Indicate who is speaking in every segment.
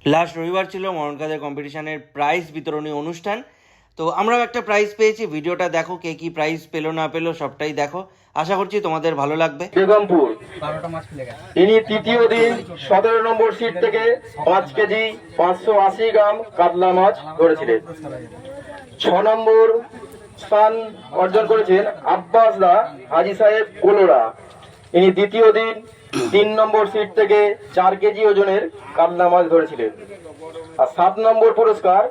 Speaker 1: Last রবিবার ছিল মরণকাদের কম্পিটিশনের প্রাইজ বিতরণী অনুষ্ঠান। তো আমরাও একটা প্রাইজ পেয়েছি। ভিডিওটা দেখো, কে কি প্রাইজ পেলো না পেলো সবটাই দেখো। আশা করছি তোমাদের ভালো লাগবে।
Speaker 2: বেগমপুর ইনি তৃতীয় দিন 17 নম্বর সিট থেকে 5 কেজি 580 গ্রাম কাতলা মাছ ধরেছিলেন। 6 নম্বর স্থান অর্জন করেছেন আব্বাস দা হাজি সাহেব কোলোরা। ইনি দ্বিতীয় দিন 3 নম্বর সিট থেকে 4 কেজি ওজনের কাতলা মাছ ধরেছিলেন। আর 7 নম্বর পুরস্কার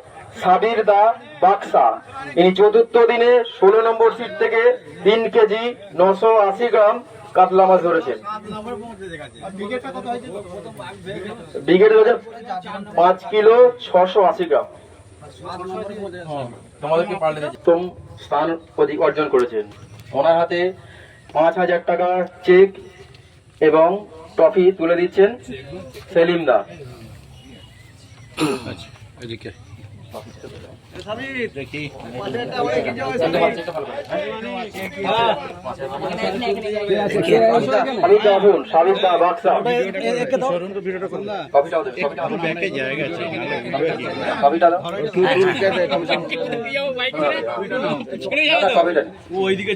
Speaker 2: সাবির দা বাক্সা। ইনি চতুর্থ দিনে 16 নম্বর সিট থেকে 3 কেজি 980 গ্রাম কাতলা মাছ ধরেছেন। ব্রিগেড হচ্ছে 5 কিলো 680 গ্রাম। তোমাদেরকে পাল্টে প্রথম স্থান অর্জন করেছেন। ওনার হাতে 5000 টাকা চেক এবং ট্রফি তুলে দিচ্ছেন সেলিম দা।
Speaker 3: ওইদিকে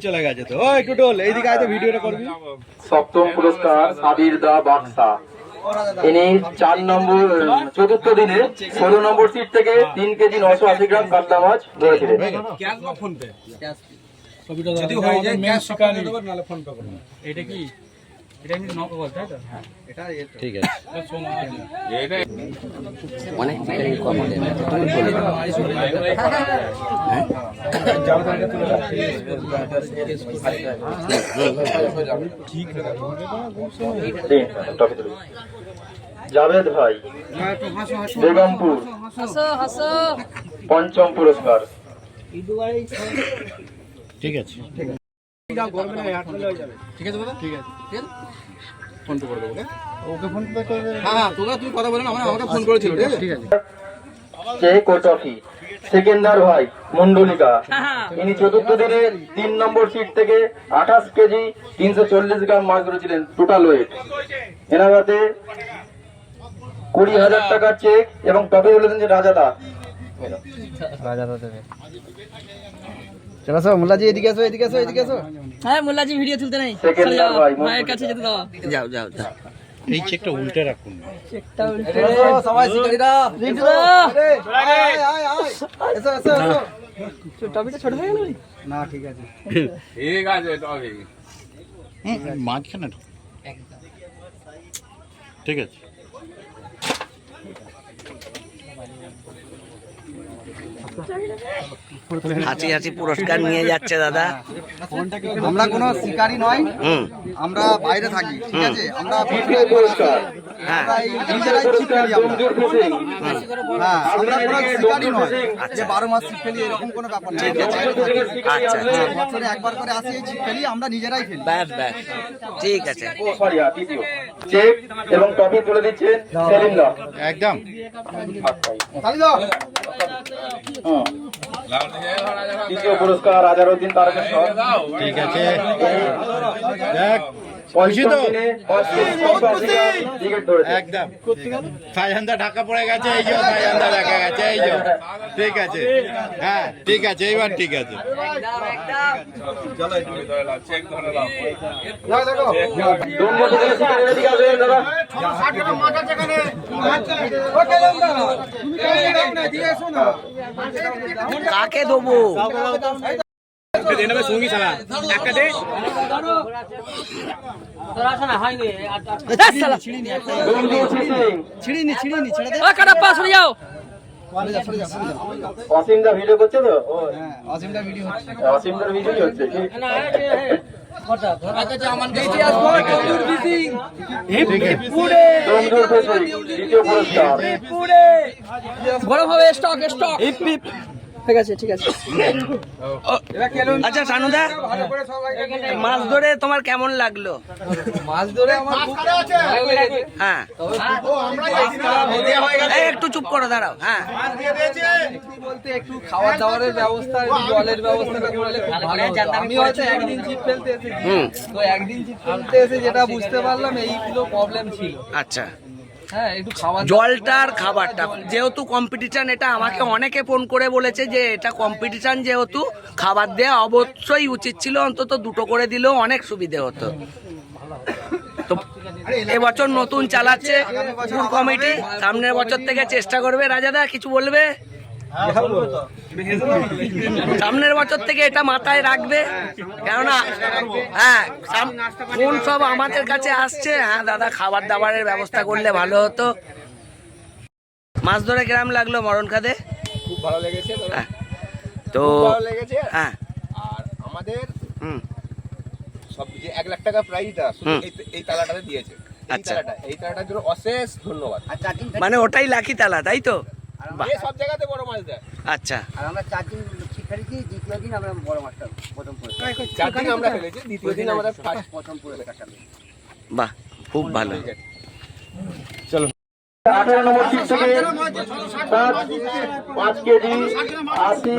Speaker 3: চলে গেছে তো একটু টোল এইদিকে আয় তো ভিডিওটা করবি।
Speaker 2: সপ্তম পুরস্কার সাবির দা বাক্সা। ইনি 4 নম্বর চতুর্থ দিনে 16 নম্বর সিট থেকে 3 কেজি 980 গ্রাম কাতলা মাছ ধরেছিলেন।
Speaker 3: যদি হয়ে যায় ক্যাশ শিকানি নালে ফোন পে করুন। এটা কি এটা আমি নক বলতে তাই তো? হ্যাঁ এটা ঠিক আছে। এটা
Speaker 1: অনেক কম হবে তুমি বলে
Speaker 3: ঠিক
Speaker 2: জাভেদ ভাই বেগমপুর পঞ্চম পুরস্কার।
Speaker 3: ঠিক আছে ঠিক আছে ঠিক আছে দাদা ঠিক আছে ঠিক আছে ফোন পে করে দেবো ওকে ফোন পে করে দেবো। হ্যাঁ তোরা তুই কথা বলে না আমাকে ফোন করেছিল ঠিক আছে
Speaker 2: চেক ও ট্রফি সেকেন্দার ভাই মন্ডলিকা। ইনি চতুর্থ দিনে 3 নম্বর সিট থেকে 28 কেজি 340 গ্রাম মাছ ধরেছিলেন টোটাল ওয়েট। এনার হাতে 20,000 টাকার চেক এবং ট্রফি বলেছেন যে রাজাদা
Speaker 4: দেবে। চলো সব মোল্লাজি এদিকে আসো এদিকে আসো এদিকে আসো।
Speaker 5: হ্যাঁ মোল্লাজি ভিডিও তুলতে নেই, চলে যাও মায়ের কাছে যেতে দাও।
Speaker 1: যাও যাও যাও।
Speaker 3: এই চেকটা উল্টে রাখুন।
Speaker 5: চেকটা উল্টে
Speaker 4: সবাই শিকারীরা
Speaker 5: রিটুদা
Speaker 4: আয় আয় আয় এসো এসো এসো।
Speaker 5: টপিটা ছোট হয়ে গেল
Speaker 4: না ঠিক আছে
Speaker 3: ঠিক আছে টপি মাঝখানে ঠিক আছে।
Speaker 1: হাসি হাসি পুরস্কার নিয়ে যাচ্ছে দাদা।
Speaker 4: আমরা কোনো শিকারী নয়, আমরা বাইরে থাকি ঠিক আছে। আমরা
Speaker 2: পুরস্কার
Speaker 1: হ্যাঁ
Speaker 4: আমরা এই নিজেরাই ছিপ ফেলি আমরা। হ্যাঁ আমরা কোনো শিকারী নয় যে 12 মাস ছিপ ফেলি এরকম কোনো ব্যাপার না।
Speaker 1: আচ্ছা
Speaker 4: হ্যাঁ, বছরে একবার করে আসি এই ছিপ ফেলি, আমরা নিজেরাই ফেলি।
Speaker 1: ব্যাস ব্যাস ঠিক আছে।
Speaker 2: চেক এবং ট্রফি তুলে দিচ্ছেন সেলিম দা।
Speaker 3: একদম
Speaker 4: তালি দাও।
Speaker 2: দ্বিতীয় পুরস্কার আজারউদ্দিন তারকেশ্বর।
Speaker 3: ঠিক আছে দেখ খুশি তো একদম। সাজানদা ঢাকা পড়ে গেছে এই যে সাজানদা দেখা গেছে এই যে ঠিক আছে। হ্যাঁ ঠিক আছে এইবার ঠিক আছে।
Speaker 1: কাকে দেবো?
Speaker 3: সঙ্গী ছাড়া একটা দে
Speaker 4: ছিড়িনি ছিড়িনি ছেড়ে দে।
Speaker 5: কাটাপ্পা সরে যাও।
Speaker 2: অসীমদা ভিডিও করছে তো?
Speaker 4: হ্যাঁ অসীমটা ভিডিও হচ্ছে।
Speaker 2: অসীমদার ভিডিও হচ্ছে কি? তন্দুর ফিশিং দ্বিতীয় পুরস্কার।
Speaker 5: গরম হবে স্টক স্টক। ঠিক আছে ঠিক আছে।
Speaker 1: আচ্ছা সানুদা, মাছ ধরে তোমার কেমন লাগলো?
Speaker 4: মাছ ধরে আমার খুব ভালো লেগেছে।
Speaker 1: হ্যাঁ এই একটু চুপ করো, দাঁড়াও। হ্যাঁ
Speaker 4: বলতে একটু খাওয়া দাওয়ারের ব্যবস্থা, জলের ব্যবস্থাটা করলে খুব ভালো হতো। আমি হয়তো একদিন ছিপ ফেলতে এসেছি, তো একদিন ছিপ ফেলতে এসে যেটা বুঝতে পারলাম এইগুলো প্রবলেম ছিল।
Speaker 1: আচ্ছা
Speaker 4: হ্যাঁ একটু খাওয়া
Speaker 5: জলটার খাবারটা যেহেতু কম্পিটিশন, এটা আমাকে অনেকে ফোন করে বলেছে যে এটা কম্পিটিশন যেহেতু খাবার দেওয়া অবশ্যই উচিত ছিল, অন্তত 2টো করে দিলেও অনেক সুবিধে হতো। তো এবছর নতুন চালাচ্ছে ফুড কমিটি, সামনের বছর থেকে চেষ্টা করবে। রাজাদা কিছু বলবে? সামনের বছর থেকে এটা মাথায় রাখবে, কেননা হ্যাঁ ফোন সব আমাদের কাছে আসছে, হ্যাঁ দাদা খাবার দাবারের ব্যবস্থা করলে ভালো হতো। মাছ ধরে কেরাম লাগলো মরণ খাদে?
Speaker 3: খুব ভালো লেগেছে,
Speaker 5: হ্যাঁ, তো
Speaker 3: ভালো লেগেছে।
Speaker 5: হ্যাঁ
Speaker 3: আর আমাদের
Speaker 5: হুম
Speaker 3: সব যে 1 লাখ টাকা প্রাইজটা শুধু এই তালাটাতে দিয়েছে।
Speaker 5: আচ্ছা।
Speaker 3: এই তালাটার জন্য অশেষ ধন্যবাদ।
Speaker 5: মানে ওটাই লাকি তালা, তাই তো? বাহ,
Speaker 3: এ সব জায়গাতে বড় মাছ দেয়।
Speaker 5: আচ্ছা।
Speaker 6: আর আমরা 4 দিন শিকারিছি, দ্বিতীয় দিন আমরা বড় মাছটা প্রথম করে
Speaker 3: 4 দিন আমরা ফেলেছি, দ্বিতীয় দিন আমরা ফার্স্ট
Speaker 6: প্রথম করে কাটা।
Speaker 5: বাহ, খুব ভালো।
Speaker 2: 18 নম্বর সিট থেকে 5 কেজি 80